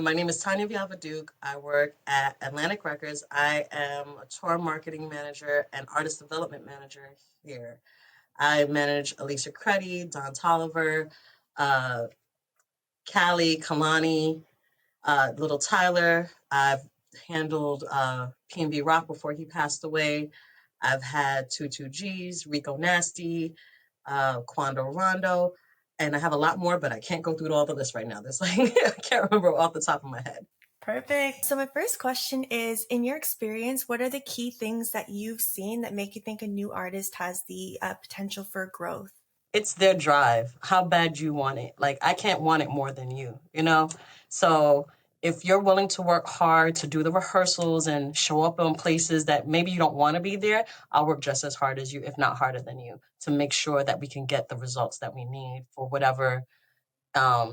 My name is Tanya Vialva-Duke. I work at Atlantic Records. I am a tour marketing manager and artist development manager here. I manage Alicia Credi, Don Tolliver, uh, Callie, Kalani, Little Tyler. I've handled P&B Rock before he passed away. I've had 22Gs, Rico Nasty, Quando Rondo, and I have a lot more, but I can't go through all the list right now. There's like I can't remember off the top of my head. Perfect. So my first question is, in your experience, what are the key things that you've seen that make you think a new artist has the potential for growth? It's their drive, how bad you want it. Like, I can't want it more than you, you know? So if you're willing to work hard to do the rehearsals and show up in places that maybe you don't want to be there, I'll work just as hard as you, if not harder than you, to make sure that we can get the results that we need for whatever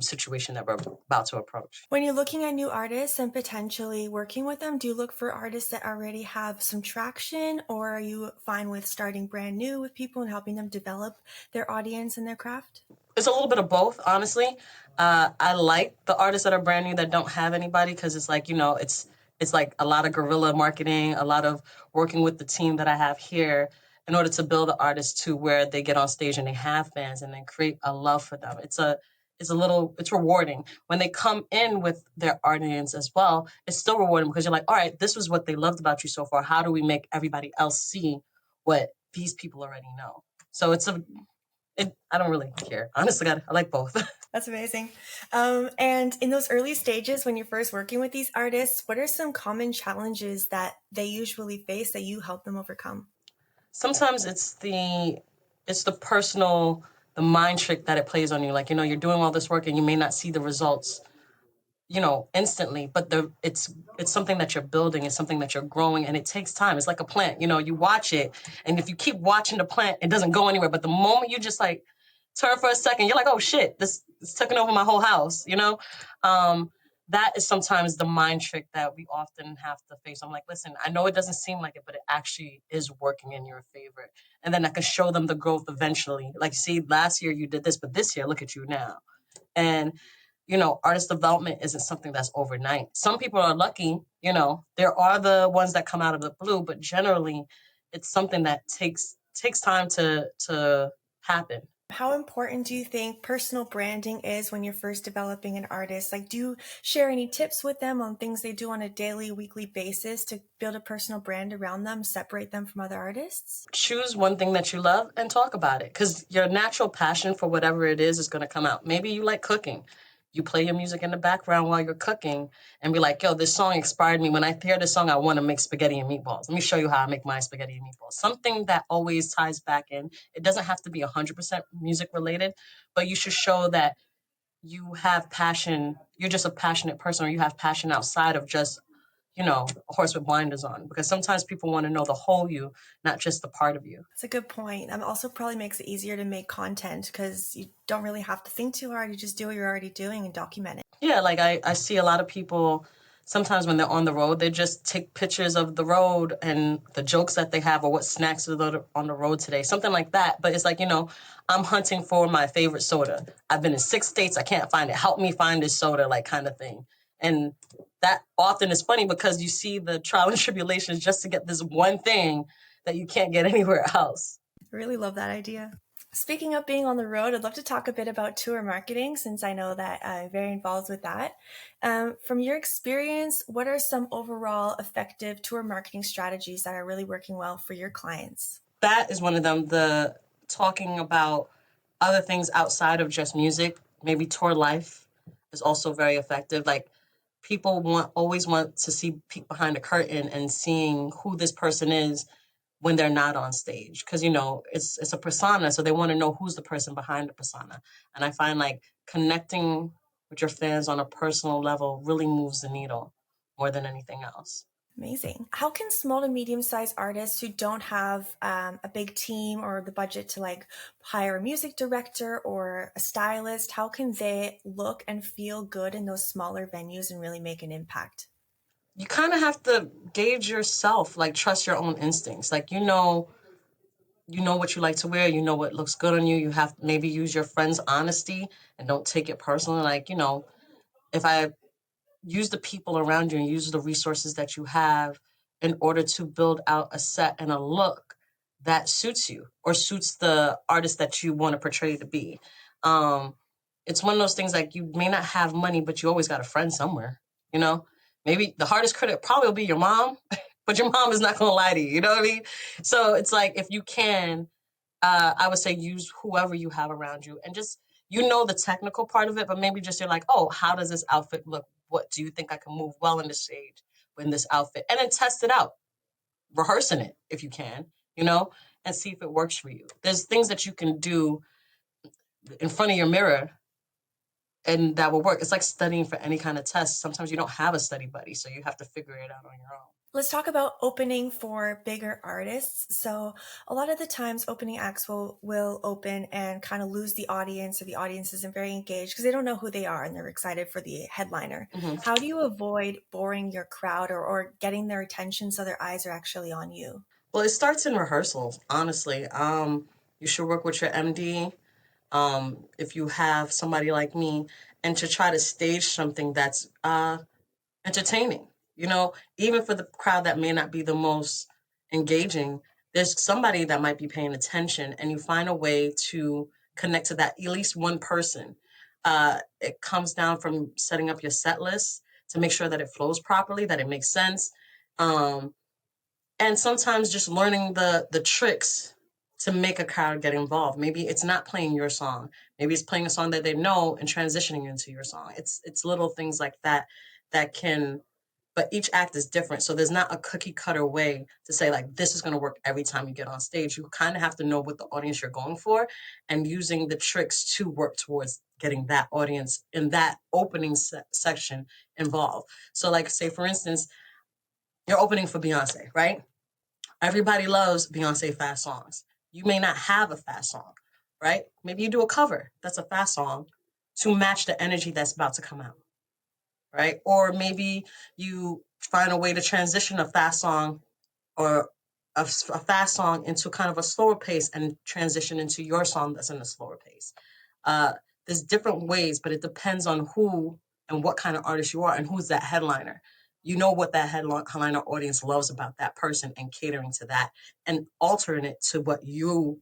situation that we're about to approach. When you're looking at new artists and potentially working with them, do you look for artists that already have some traction, or are you fine with starting brand new with people and helping them develop their audience and their craft? It's a little bit of both, honestly. I like the artists that are brand new that don't have anybody because it's like, it's like a lot of guerrilla marketing, a lot of working with the team that I have here in order to build the artists to where they get on stage and they have fans and then create a love for them. It's rewarding when they come in with their audience as well. It's still rewarding because you're like, all right, this was what they loved about you so far. How do we make everybody else see what these people already know? So I don't really care. Honestly, I like both. That's amazing. And in those early stages, when you're first working with these artists, what are some common challenges that they usually face that you help them overcome? Sometimes it's the mind trick that it plays on you. Like, you're doing all this work and you may not see the results, instantly, but it's something that you're building, it's something that you're growing, and it takes time. It's like a plant. You watch it, and if you keep watching the plant, it doesn't go anywhere. But the moment you just like turn for a second, you're like, oh shit, this is taking over my whole house. Um, that is sometimes the mind trick that we often have to face. I'm like, listen, I know it doesn't seem like it, but it actually is working in your favor. And then I can show them the growth eventually. Like, see, last year you did this, but this year, look at you now. And artist development isn't something that's overnight. Some people are lucky, there are the ones that come out of the blue, but generally it's something that takes time to happen. How important do you think personal branding is when you're first developing an artist? Like, do you share any tips with them on things they do on a daily, weekly basis to build a personal brand around them, separate them from other artists? Choose one thing that you love and talk about it, because your natural passion for whatever it is going to come out. Maybe you like cooking. You play your music in the background while you're cooking and be like, yo, this song inspired me. When I hear this song, I want to make spaghetti and meatballs. Let me show you how I make my spaghetti and meatballs. Something that always ties back in. It doesn't have to be 100% music related, but you should show that you have passion. You're just a passionate person, or you have passion outside of just a horse with blinders on, because sometimes people want to know the whole you, not just the part of you. That's a good point. Also probably makes it easier to make content because you don't really have to think too hard. You just do what you're already doing and document it. Yeah, like I see a lot of people sometimes when they're on the road, they just take pictures of the road and the jokes that they have or what snacks are on the road today, something like that. But it's like, I'm hunting for my favorite soda. I've been in 6 states. I can't find it. Help me find this soda, like kind of thing. And that often is funny because you see the trial and tribulations just to get this one thing that you can't get anywhere else. I really love that idea. Speaking of being on the road, I'd love to talk a bit about tour marketing since I know that I'm very involved with that. From your experience, what are some overall effective tour marketing strategies that are really working well for your clients? That is one of them. The talking about other things outside of just music, maybe tour life, is also very effective. Like, people always want to see peek behind the curtain and seeing who this person is when they're not on stage, because it's a persona, so they want to know who's the person behind the persona. And I find like connecting with your fans on a personal level really moves the needle more than anything else. Amazing. How can small to medium-sized artists who don't have a big team or the budget to like hire a music director or a stylist, how can they look and feel good in those smaller venues and really make an impact? You kind of have to gauge yourself, like trust your own instincts. Like, you know what you like to wear, you know what looks good on you. You have to maybe use your friend's honesty and don't take it personally. Like, if I use the people around you and use the resources that you have in order to build out a set and a look that suits you or suits the artist that you want to portray to be. Um, it's one of those things like you may not have money, but you always got a friend somewhere, you know? Maybe the hardest critic probably will be your mom, but your mom is not going to lie to you, you know what I mean? So it's like if you can, I would say use whoever you have around you and just, you know, the technical part of it, but maybe just you're like, oh, how does this outfit look? What do you think I can move well in the stage in this outfit? And then test it out, rehearsing it if you can, you know, and see if it works for you. There's things that you can do in front of your mirror and that will work. It's like studying for any kind of test. Sometimes you don't have a study buddy, so you have to figure it out on your own. Let's talk about opening for bigger artists. So a lot of the times opening acts will open and kind of lose the audience, or the audience isn't very engaged because they don't know who they are and they're excited for the headliner. Mm-hmm. How do you avoid boring your crowd, or getting their attention so their eyes are actually on you? Well, it starts in rehearsals, honestly. You should work with your MD, if you have somebody like me, and to try to stage something that's entertaining. You know, even for the crowd that may not be the most engaging, there's somebody that might be paying attention, and you find a way to connect to that at least one person. It comes down from setting up your set list to make sure that it flows properly, that it makes sense. Um, and sometimes just learning the tricks to make a crowd get involved. Maybe it's not playing your song. Maybe it's playing a song that they know and transitioning into your song. It's little things like that that can, but each act is different. So there's not a cookie cutter way to say like this is going to work every time you get on stage. You kind of have to know what the audience you're going for and using the tricks to work towards getting that audience in that opening section involved. So like say for instance, you're opening for Beyonce, right? Everybody loves Beyonce fast songs. You may not have a fast song, right? Maybe you do a cover that's a fast song to match the energy that's about to come out, right? Or maybe you find a way to transition a fast song or a fast song into kind of a slower pace and transition into your song that's in a slower pace. Uh, there's different ways, but it depends on who and what kind of artist you are and who's that headliner. You know what that headliner audience loves about that person and catering to that and altering it to what you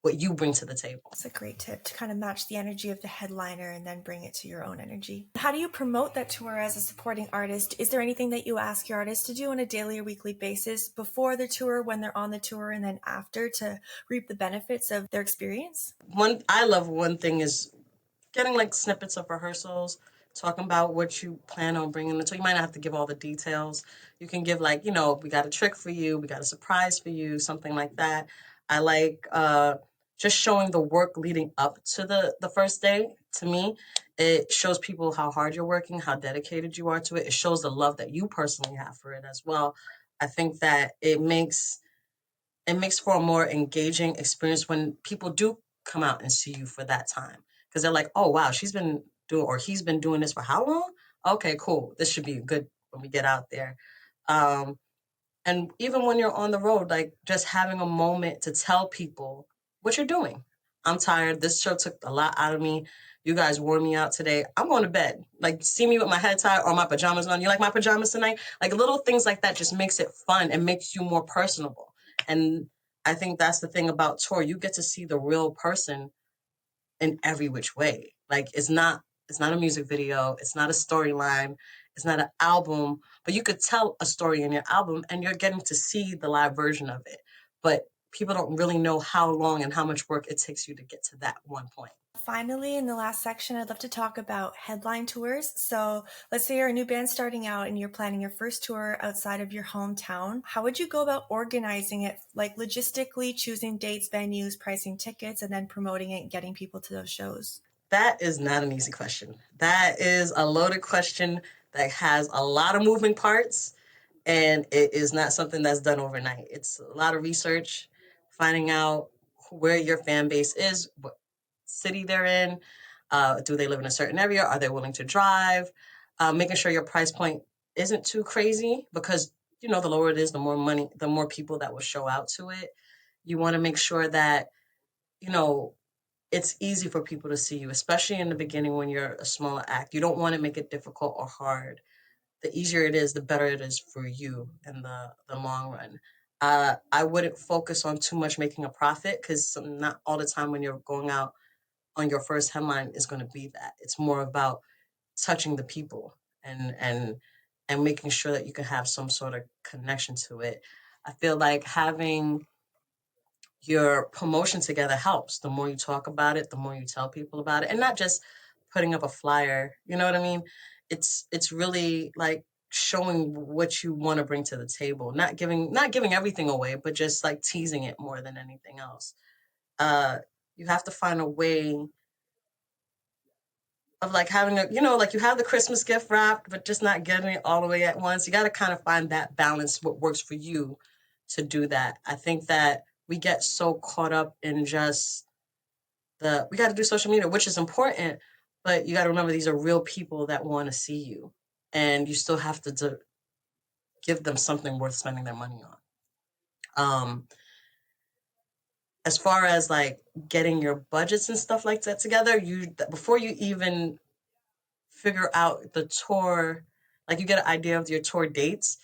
bring to the table. It's a great tip to kind of match the energy of the headliner and then bring it to your own energy. How do you promote that tour as a supporting artist? Is there anything that you ask your artists to do on a daily or weekly basis before the tour, when they're on the tour, and then after to reap the benefits of their experience? One thing is getting like snippets of rehearsals, talking about what you plan on bringing. So you might not have to give all the details. You can give like, you know, we got a trick for you, we got a surprise for you, something like that. I like just showing the work leading up to the first day. To me, it shows people how hard you're working, how dedicated you are to it. It shows the love that you personally have for it as well. I think that it makes for a more engaging experience when people do come out and see you for that time because they're like, oh wow, she's been doing or he's been doing this for how long? Okay, cool. This should be good when we get out there. Um, and even when you're on the road, like just having a moment to tell people what you're doing. I'm tired. This show took a lot out of me. You guys wore me out today. I'm going to bed. Like, see me with my head tied or my pajamas on. You like my pajamas tonight? Like, little things like that just makes it fun and makes you more personable. And I think that's the thing about tour. You get to see the real person in every which way. Like it's not a music video, it's not a storyline, it's not an album, but you could tell a story in your album and you're getting to see the live version of it. But people don't really know how long and how much work it takes you to get to that one point. Finally, in the last section, I'd love to talk about headline tours. So let's say you're a new band starting out and you're planning your first tour outside of your hometown. How would you go about organizing it, like logistically choosing dates, venues, pricing tickets, and then promoting it and getting people to those shows? That is not an easy question. That is a loaded question that has a lot of moving parts, and it is not something that's done overnight. It's a lot of research, finding out where your fan base is, what city they're in, do they live in a certain area, are they willing to drive, making sure your price point isn't too crazy because you know the lower it is, the more money, the more people that will show out to it. You want to make sure that you know it's easy for people to see you, especially in the beginning when you're a smaller act. You don't want to make it difficult or hard. the easier it is, the better it is for you in the long run. I wouldn't focus on too much making a profit, because not all the time when you're going out on your first headline is going to be that. It's more about touching the people and making sure that you can have some sort of connection to it. I feel like having your promotion together helps. The more you talk about it, the more you tell people about it, and not just putting up a flyer. You know what I mean? It's really like showing what you want to bring to the table, not giving everything away, but just like teasing it more than anything else. Uh, you have to find a way of like having a, like you have the Christmas gift wrapped, but just not getting it all the way at once. You got to kind of find that balance, what works for you to do that. I think that we get so caught up in just we got to do social media, which is important, but you got to remember these are real people that want to see you, and you still have to give them something worth spending their money on. Um, as far as like getting your budgets and stuff like that together, you before you even figure out the tour, like you get an idea of your tour dates,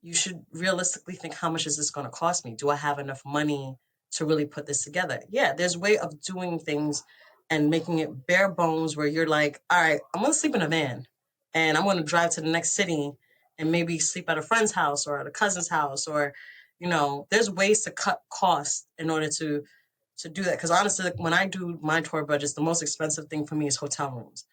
you should realistically think, how much is this going to cost me? Do I have enough money to really put this together? Yeah, there's a way of doing things and making it bare bones where you're like, all right, I'm going to sleep in a van and I'm going to drive to the next city and maybe sleep at a friend's house or at a cousin's house, or, there's ways to cut costs in order to do that. Because honestly, like, when I do my tour budgets, the most expensive thing for me is hotel rooms.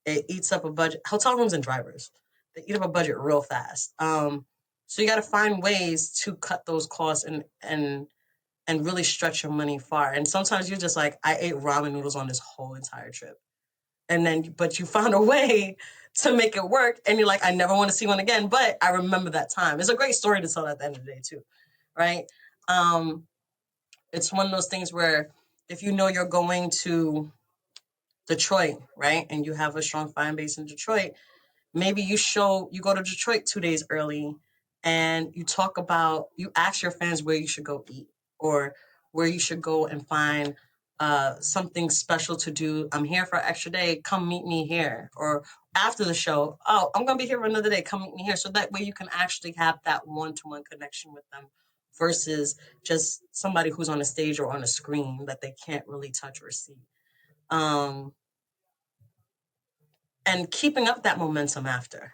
It eats up a budget. Hotel rooms and drivers, they eat up a budget real fast. So you got to find ways to cut those costs and really stretch your money far. And sometimes you're just like, I ate ramen noodles on this whole entire trip, and then but you found a way to make it work, and you're like, I never want to see one again, but I remember that time. It's a great story to tell at the end of the day too, right? Um, it's one of those things where if you know you're going to Detroit, right, and you have a strong fan base in Detroit, maybe you go to Detroit 2 days early and you ask your fans where you should go eat, or where you should go and find something special to do. I'm here for an extra day. Come meet me here. Or after the show, oh, I'm going to be here for another day. Come meet me here. So that way you can actually have that one-to-one connection with them versus just somebody who's on a stage or on a screen that they can't really touch or see. Um, and keeping up that momentum after,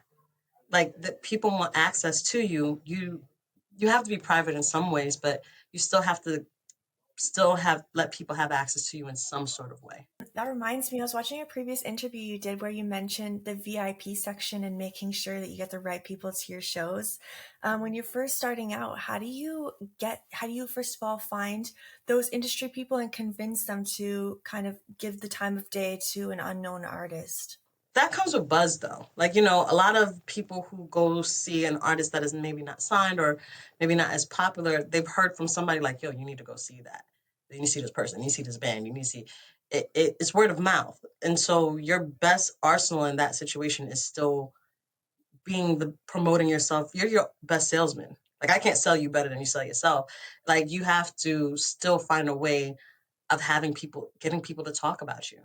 like, that people want access to you. You have to be private in some ways, but you still have to still have let people have access to you in some sort of way. That reminds me, I was watching a previous interview you did where you mentioned the VIP section and making sure that you get the right people to your shows. When you're first starting out, how do you first of all find those industry people and convince them to kind of give the time of day to an unknown artist? That comes with buzz, though. Like, a lot of people who go see an artist that is maybe not signed or maybe not as popular, they've heard from somebody like, yo, you need to go see that. You need to see this person. You need to see this band. You need to see it's word of mouth. And so your best arsenal in that situation is still being the promoting yourself. You're your best salesman. Like, I can't sell you better than you sell yourself. Like, you have to still find a way of getting people to talk about you.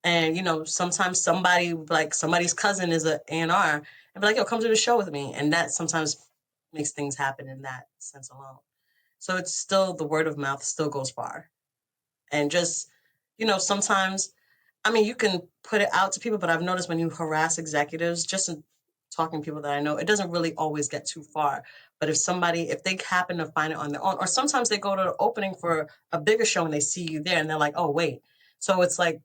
And sometimes somebody's cousin is a A&R and be like, yo, come to the show with me. And that sometimes makes things happen in that sense alone. So it's still, the word of mouth still goes far. And just, sometimes, I mean, you can put it out to people, but I've noticed when you harass executives, just in talking to people that I know, it doesn't really always get too far. But if they happen to find it on their own, or sometimes they go to the opening for a bigger show and they see you there and they're like, oh, wait. So it's like,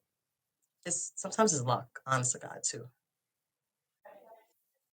sometimes it's luck, honest to God, too.